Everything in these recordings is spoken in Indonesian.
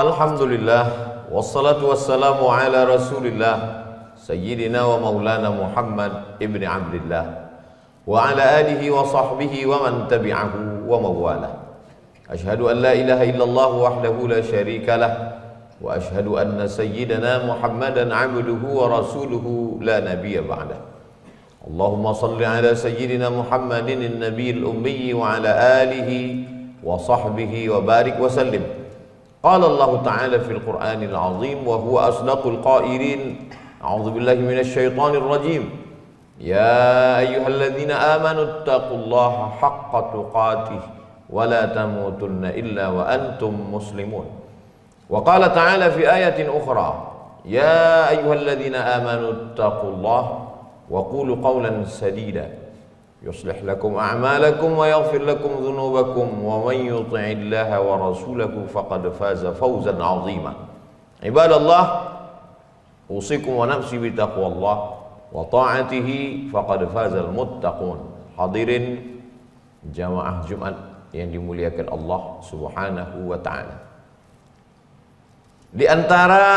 Alhamdulillah, wassalatu wassalamu ala rasulillah Sayyidina wa maulana Muhammad ibn Abdillah wa ala alihi wa sahbihi wa man tabi'ahu wa mawala. Ashhadu an la ilaha illallah wahdahu la syarika lah wa ashhadu anna sayyidina Muhammadan abduhu wa rasuluhu la nabiyya ba'dah. Allahumma salli ala sayyidina Muhammadin an-nabiyil ummi wa ala alihi wa sahbihi wa barik wa sallim. Qala Allah Ta'ala fil Qur'anil Azim wa huwa asdaqul qa'ilin. A'udzu billahi minasy syaithanir rajim. Ya ayyuhalladzina amanu taqullaha haqqa tuqatih wa la tamutunna illa wa antum muslimun. Wa qala ta'ala fi ayatin ukhra, ya ayyuhalladzina amanu taqullaha wa qulu qawlan sadida yuslih lakum a'malakum wa yaghfir lakum dhunubakum wa man yuti'illaha wa rasulahu faqad faza fawzan 'azima. Ibadallah, usikum wa nafsi bi taqwallah wa ta'atihi faqad fazal muttaqun. Hadirin jamaah Jumat yang dimuliakan Allah Subhanahu wa taala. Di antara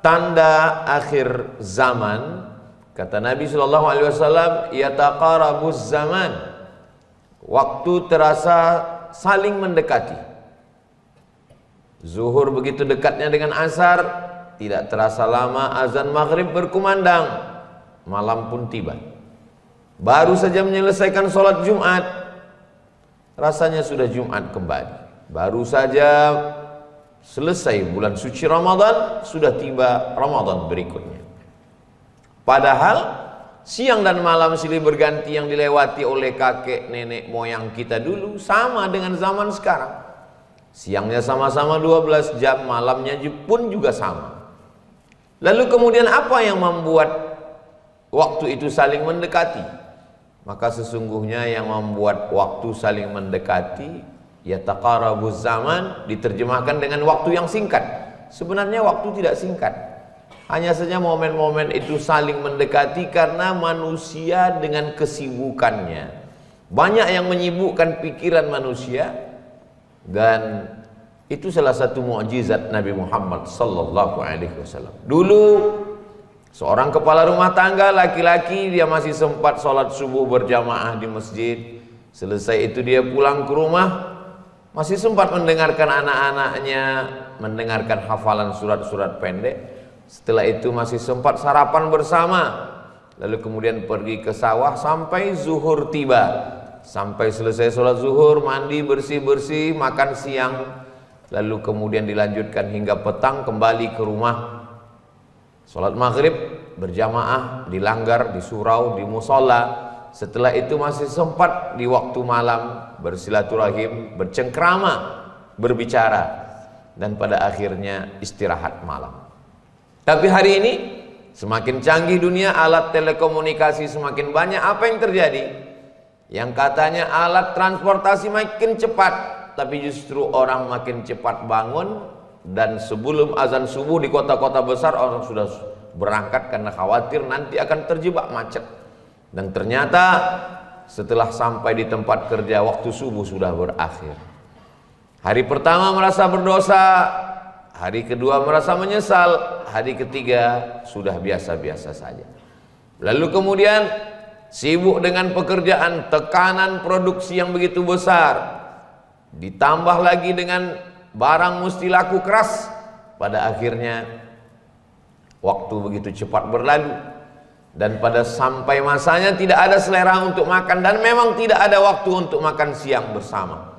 tanda akhir zaman, kata Nabi sallallahu alaihi wasallam, yataqarabuz zaman, waktu terasa saling mendekati. Zuhur begitu dekatnya dengan asar, tidak terasa lama azan maghrib berkumandang, malam pun tiba. Baru saja menyelesaikan sholat Jumat, rasanya sudah Jumat kembali. Baru saja selesai bulan suci Ramadan, sudah tiba Ramadan berikutnya. Padahal siang dan malam silih berganti yang dilewati oleh kakek nenek moyang kita dulu sama dengan zaman sekarang. Siangnya sama-sama 12 jam, malamnya pun juga sama. Lalu kemudian apa yang membuat waktu itu saling mendekati? Maka sesungguhnya yang membuat waktu saling mendekati, yataqarabuz zaman, diterjemahkan dengan waktu yang singkat. Sebenarnya waktu tidak singkat. Hanya saja momen-momen itu saling mendekati karena manusia dengan kesibukannya. Banyak yang menyibukkan pikiran manusia, dan itu salah satu mukjizat Nabi Muhammad sallallahu alaihi wasallam. Dulu seorang kepala rumah tangga laki-laki, dia masih sempat sholat subuh berjamaah di masjid. Selesai itu dia pulang ke rumah, masih sempat mendengarkan anak-anaknya mendengarkan hafalan surat-surat pendek. Setelah itu masih sempat sarapan bersama, lalu kemudian pergi ke sawah sampai zuhur tiba. Sampai selesai sholat zuhur, mandi, bersih-bersih, makan siang, lalu kemudian dilanjutkan hingga petang, kembali ke rumah. Sholat maghrib berjamaah, di langgar, di surau, di musola. Setelah itu masih sempat di waktu malam bersilaturahim, bercengkrama, berbicara, dan pada akhirnya istirahat malam. Tapi hari ini semakin canggih dunia, alat telekomunikasi semakin banyak. Apa yang terjadi? Yang katanya alat transportasi makin cepat, tapi justru orang makin cepat bangun, dan sebelum azan subuh di kota-kota besar orang sudah berangkat karena khawatir nanti akan terjebak macet. Dan ternyata setelah sampai di tempat kerja waktu subuh sudah berakhir. Hari pertama merasa berdosa, hari kedua merasa menyesal, hari ketiga sudah biasa-biasa saja. Lalu kemudian sibuk dengan pekerjaan, tekanan produksi yang begitu besar, ditambah lagi dengan barang mesti laku keras. Pada akhirnya waktu begitu cepat berlalu, dan pada sampai masanya tidak ada selera untuk makan, dan memang tidak ada waktu untuk makan siang bersama.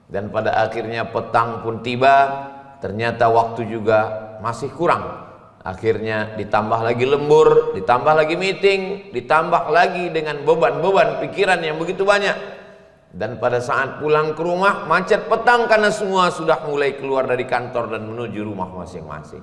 Dan pada akhirnya petang pun tiba, ternyata waktu juga masih kurang. Akhirnya ditambah lagi lembur, ditambah lagi meeting, ditambah lagi dengan beban-beban pikiran yang begitu banyak. Dan pada saat pulang ke rumah macet petang karena semua sudah mulai keluar dari kantor dan menuju rumah masing-masing.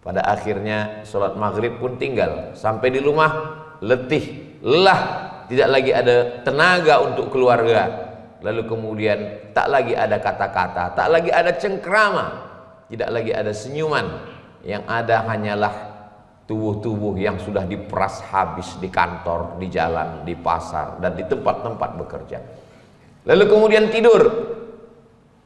Pada akhirnya sholat maghrib pun tinggal. Sampai di rumah letih, lelah, tidak lagi ada tenaga untuk keluarga. Lalu kemudian tak lagi ada kata-kata, tak lagi ada cengkrama, tidak lagi ada senyuman. Yang ada hanyalah tubuh-tubuh yang sudah diperas habis di kantor, di jalan, di pasar, dan di tempat-tempat bekerja. Lalu kemudian tidur.